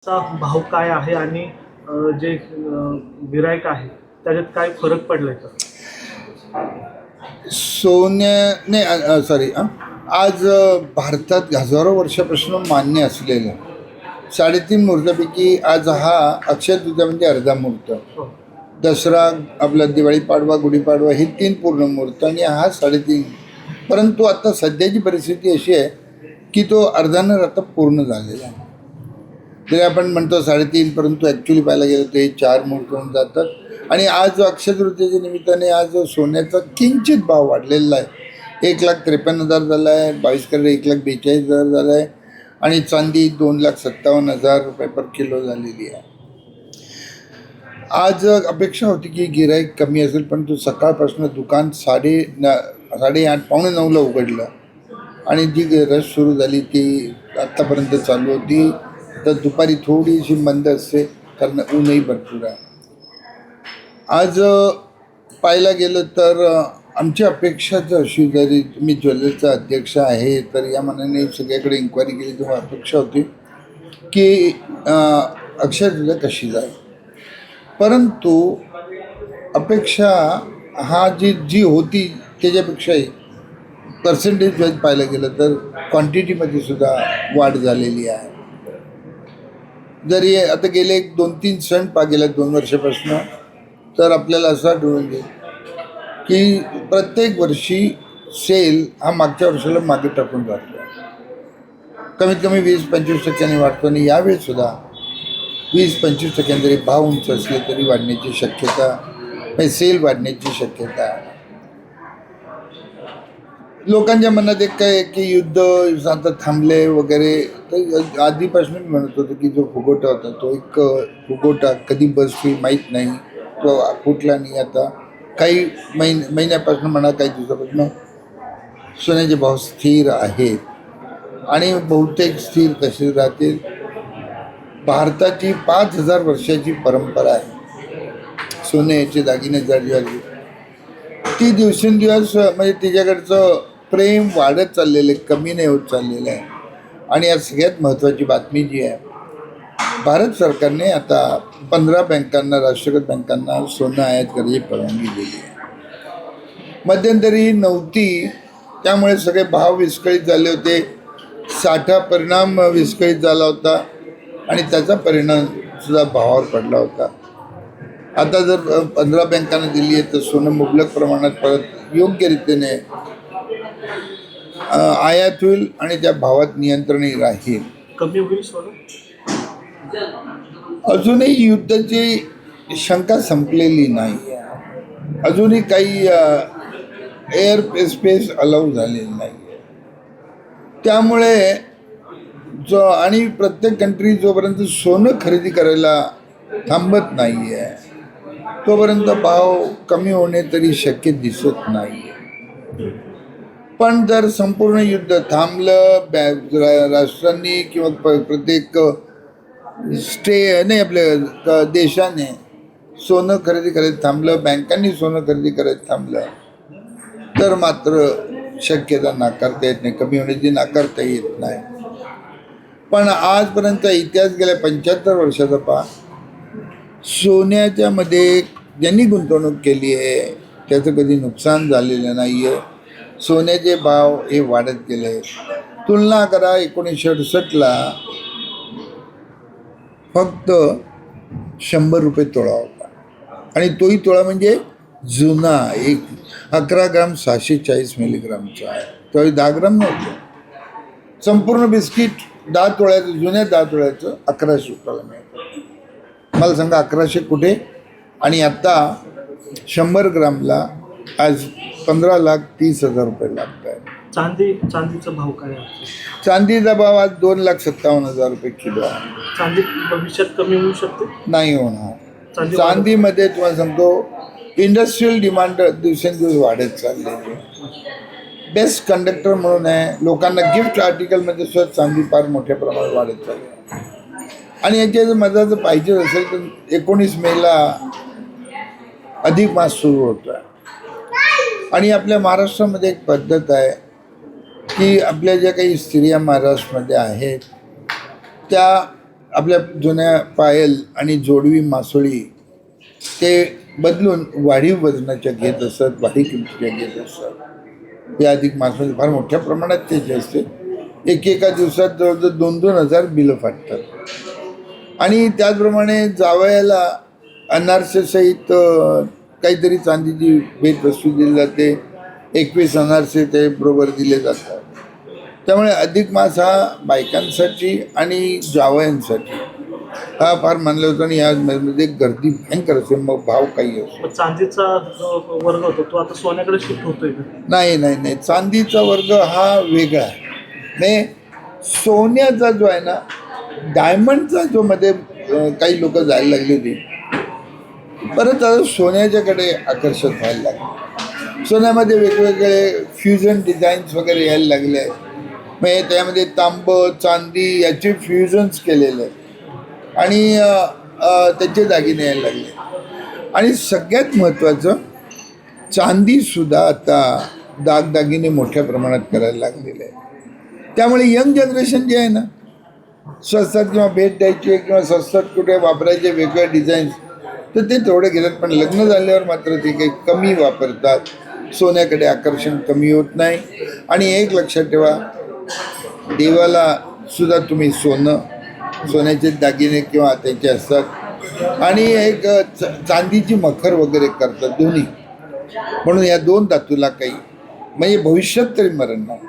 चा भाव काय आहे आणि जे गिराईक आहे त्याच्यात काय फरक पडलाय का? सोन्याने सॉरी आज भारतात हजारो वर्षापासून मान्य असलेलं 3.5 मुहूर्तापैकी आज हा अक्षय तृतीया म्हणजे अर्धा मुहूर्त, हो. दसरा आपला दिवाळी पाडवा गुढीपाडवा हे 3 पूर्ण मुहूर्त आणि हा 3.5. परंतु आता सध्याची परिस्थिती अशी आहे की तो अर्धानं आता पूर्ण झालेला आहे. जरी आपण म्हणतो 3.5 परंतु ॲक्च्युली पाहायला गेलं तर हे 4 मुहूर्त होऊन जातात. आणि आज जो अक्षय तृतीयेच्या निमित्ताने आज सोन्याचा किंचित भाव वाढलेला आहे. 1,53,000 झाला आहे, 22 कॅरेट 1,42,000 झाला आहे आणि चांदी 2,57,000 रुपये पर किलो झालेली आहे. आज अपेक्षा होती की गिराईक कमी असेल, पण तो सकाळपासून दुकान 8:30 पावणे 9ला उघडलं आणि जी रश सुरू झाली ती आत्तापर्यंत चालू होती. तर दुपारी थोडीशी मंद असते कारण ऊनही भरपूर आहे. आज पाहायला गेलं तर आमची अपेक्षाच अशी, जरी मी ज्वेलरीचा अध्यक्ष आहे तर या मनाने सगळ्याकडे इन्क्वायरी केली तेव्हा अपेक्षा होती की अक्षय तृतीया कशी जाईल. परंतु अपेक्षा जी होती त्याच्यापेक्षाही पर्सेंटेज वाईज पाहायला गेलं तर क्वांटिटीमध्ये सुद्धा वाढ झालेली आहे. जरी आता गेले 2-3 सण गेल्या 2 वर्षापासून तर आपल्याला असा आढळून येईल की प्रत्येक वर्षी सेल हा मागच्या वर्षाला मागे टाकून जातो. कमीत कमी 20-25% वाढतो आणि यावेळीसुद्धा 20-25% जरी भाव उंच असले तरी वाढण्याची शक्यता, सेल वाढण्याची शक्यता आहे. लोकांच्या मनात एक काय की युद्ध आता थांबले वगैरे, तर आधीपासून म्हणत होतो की जो फुगोटा होता तो एक फुगोटा कधी बसवी माहीत नाही, तो फुटला नाही. आता काही महिन्यापासून म्हणा काही दिवसापासून सोन्याचे भाव स्थिर आहेत आणि बहुतेक स्थिर तसे राहतील. भारताची 5,000 वर्षाची परंपरा आहे सोन्याचे दागिने जडजडली, ती दिवसेंदिवस म्हणजे तिच्याकडचं प्रेम वाढत चाललेलं आहे, कमी नाही होत चाललेलं आहे. आणि या सगळ्यात महत्त्वाची बातमी जी आहे, भारत सरकारने आता 15 बँकांना, राष्ट्रीयकृत बँकांना सोनं आयात करायची परवानगी दिली आहे. मध्यंतरी नव्हती, त्यामुळे सगळे भाव विस्कळीत झाले होते, साठा परिणाम विस्कळीत झाला होता आणि त्याचा परिणाम सुद्धा भावावर पडला होता. आता जर 15 बँकांना दिली आहे तर सोनं मुबलक प्रमाणात परत योग्य रीतीने आयात होईल आणि त्या भावात नियंत्रणही राहील. कमी होईल सोनं? अजूनही युद्धाची शंका संपलेली नाही आहे. अजूनही काही एअर स्पेस अलाउ झालेली नाही आहे. त्यामुळे आणि प्रत्येक कंट्री जोपर्यंत सोनं खरेदी करायला थांबत नाही आहे तोपर्यंत भाव कमी होणे तरी शक्य दिसत नाही. पण जर संपूर्ण युद्ध थांबलं, राष्ट्रांनी किंवा प्रत्येक आपल्या देशाने सोनं खरेदी करायचं थांबलं, बँकांनी सोनं खरेदी करायचं थांबलं तर मात्र शक्यता नाकारता येत नाही, कमी होण्याची नाकारता येत नाही. पण आजपर्यंत इतिहास गेल्या 75 वर्षाचा पहा, सोन्याच्या मध्ये ज्यांनी गुंतवणूक केली आहे त्याचं कधी नुकसान झालेलं नाही आहे. सोन्याचे भाव हे वाढत गेले. तुलना करा, 1968ला फक्त 100 रुपये तोळा होता आणि तोही तोळा म्हणजे जुना, 11 ग्राम 640 मिलीग्रामचा आहे. त्यावेळी 10 ग्राम नव्हतं. संपूर्ण बिस्किट 10 तोळ्याचं, जुन्या 10 तोळ्याचं 1100 रुपयाला मिळतं. मला सांगा 1100 कुठे? आणि आत्ता 100 ग्रामला आज 15,30,000 रुपये लागत आहे. चांदीचा भाव काय आहे? चांदीचा भाव आज 2,57,000 रुपये किलो आहे. चांदी भविष्यात कमी होऊ शकते? नाही होणार. चांदीमध्ये तुम्हाला सांगतो इंडस्ट्रियल डिमांड दिवसेंदिवस वाढत चाललेली. बेस्ट कंडक्टर म्हणून आहे, लोकांना गिफ्ट आर्टिकलमध्ये सुद्धा चांदी फार मोठ्या प्रमाणात वाढत चालली आहे. आणि याच्या जर माझा जर पाहिजे असेल तर 19 मेला अधिक मास सुरू होतो आहे. आणि आपल्या महाराष्ट्रामध्ये एक पद्धत आहे की आपल्या ज्या काही स्त्रिया महाराष्ट्रामध्ये आहेत त्या आपल्या जुन्या पायल आणि जोडवी मासोळी ते बदलून वाढीव वजनाच्या घेत असतात, वाढीव किमतीच्या घेत असतात. या अधिक मासमध्ये फार मोठ्या प्रमाणात त्याचे असते. एका दिवसात जवळजवळ 2,000 बिलं फाटतात. आणि त्याचप्रमाणे जावयाला अनारसेसहित काहीतरी चांदीची भेटवस्तू दिली जाते. 21 अनारसे ते बरोबर दिले जातात. त्यामुळे अधिक मास हा बायकांसाठी आणि जावयांसाठी हा फार मानला होता. आणि यामध्ये गर्दी भयंकर असते, मग भाव काही असो. मग चांदीचा जो वर्ग होतो तो आता सोन्याकडे शिफ्ट होतोय का? नाही, चांदीचा वर्ग हा वेगळा आहे. नाही, सोन्याचा जो आहे ना, डायमंडचा जो मध्ये काही लोक जायला लागली होती, परत आता सोन्याच्याकडे आकर्षित व्हायला लागले. सोन्यामध्ये वेगवेगळे फ्युजन डिझाईन्स वगैरे यायला लागले आहेत. म्हणजे त्यामध्ये तांबं चांदी याचे फ्युजन्स केलेले आहेत आणि त्याचे दागिने यायला लागले. आणि सगळ्यात महत्त्वाचं, चांदीसुद्धा आता दागदागिने मोठ्या प्रमाणात करायला लागलेले आहे. त्यामुळे यंग जनरेशन जे आहे ना, स्वस्तात किंवा भेट द्यायची किंवा स्वस्तात कुठे वापरायचे वेगळे डिझाईन्स, तर ते तेवढे घेतात. पण लग्न झाल्यावर मात्र ते काही कमी वापरतात. सोन्याकडे आकर्षण कमी होत नाही. आणि एक लक्षात ठेवा, देवाला सुद्धा तुम्ही सोन्याचे दागिने किंवा त्याचे असतात. आणि एक चांदीची मखर वगैरे करतात दोन्ही. म्हणून या 2 धातूला काही म्हणजे भविष्यात तरी मरण नाही.